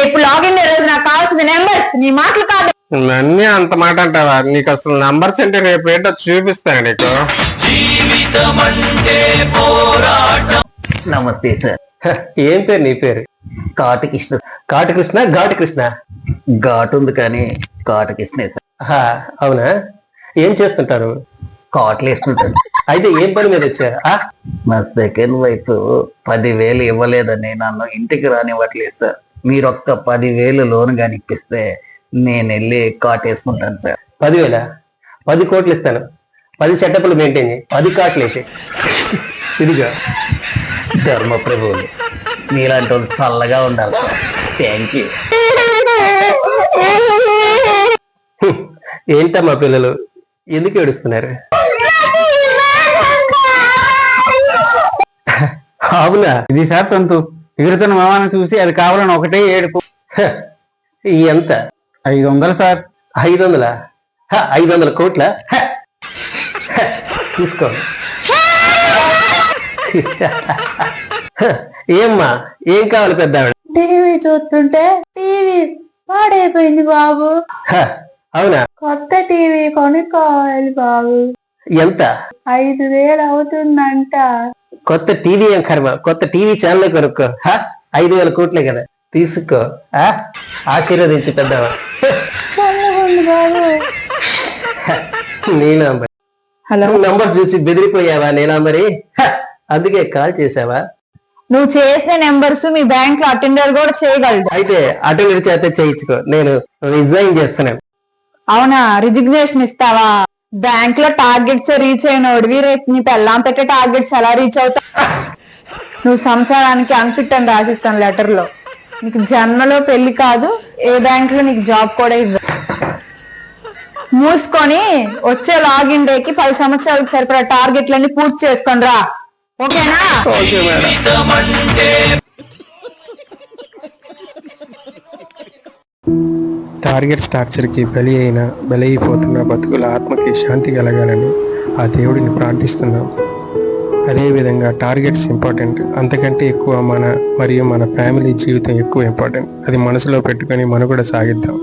ఇప్పుడు లాగిన్ లేదు, నాకు కావాల్సిన నెంబర్స్, నీ మాటలు కాదు. అన్నీ అంత మాట అంటావా? నీకు అసలు నంబర్స్ అంటే రేపు ఏంటో చూపిస్తాను నీకు. నమస్తే సార్. ఏం పేరు నీ పేరు? కాటకృష్ణ. కాటకృష్ణ? ఘాటు కృష్ణ? ఘాటు ఉంది కానీ కాటకృష్ణే సార్. అవునా? ఏం చేస్తుంటారు? కాటలు వేస్తుంటారు. అయితే ఏం పని మీద వచ్చారా? నా సెకండ్ వైఫ్ 10,000 ఇవ్వలేదని నన్ను ఇంటికి రానివ్వట్లేదు సార్. మీరు ఒక్క 10,000 లోన్ గాని ఇప్పిస్తే నేను వెళ్ళి కాటేసుకుంటాను సార్. 10,000? 10 కోట్లు ఇస్తాను. 10 సెటప్లు మెయింటైన్ చేయి, 10 కాట్లు వేసి. ఇదిగా ధర్మ ప్రభువులు మీలాంటి వాళ్ళు చల్లగా ఉండాలి సార్. Thank you. ఏంటమ్మా పిల్లలు ఎందుకు ఏడుస్తున్నారు? అవునా? ఇది సార్ తంతు ఎగురుతున్న మామాను చూసి అది కావాలని ఒకటే ఏడుపు. ఎంత? 500 సార్. 500? 500 కోట్ల? తీసుకో. ఏమ్మా ఏం కావాలి పెద్ద? టీవీ చూస్తుంటే టీవీ పాడైపోయింది బాబు. అవునా? కొత్త టీవీ కొనుక్కోవాలి బాబు. ఎంత? 5,000 అవుతుందంట. కొత్త టీవీ ఏం కర్మ, కొత్త టీవీ ఛానల్ కొనుక్కో. 5,000 కోట్లే కదా, తీసుకో. ఆశీర్వదించి పెద్దవా. బాబు. నీలాంబరి. హలో, నంబర్ చూసి బెదిరిపోయావా నీలాంబరి? అందుకే కాల్ చేసావా? నువ్వు చేసిన నెంబర్స్ మీ బ్యాంక్ లో అటెండర్ కూడా చేయగలడు. అయితే అటెండర్ చేత చేయించుకో, నేను రిజైన్ చేస్తున్నాను. అవునా? రిజిగ్నేషన్ ఇస్తావా? బ్యాంక్ లో టార్గెట్స్ రీచ్ అయినోడివి రేపు నీ పెళ్ళాం పెట్టే టార్గెట్స్ ఎలా రీచ్ అవుతా? నువ్వు సంసారానికి అన్ఫిట్ అని రాసిస్తాను లెటర్ లో. నీకు జన్మలో పెళ్లి కాదు, ఏ బ్యాంక్ లో నీకు జాబ్ కూడా ఇవ్వదు. మూసుకొని వచ్చే లాగిన్ డేకి 10 సంవత్సరాలకు సరిపడా టార్గెట్లన్నీ పూర్తి చేసుకొని రా. ఓకేనా? Okay madam. టార్గెట్స్ టార్చర్కి బలైపోతున్న బతుకుల ఆత్మకి శాంతి కలగాలని ఆ దేవుడిని ప్రార్థిస్తున్నాం. అదేవిధంగా టార్గెట్స్ ఇంపార్టెంట్, అంతకంటే ఎక్కువ మన ఫ్యామిలీ జీవితం ఎక్కువ ఇంపార్టెంట్. అది మనసులో పెట్టుకొని మనుగడ సాగిద్దాం.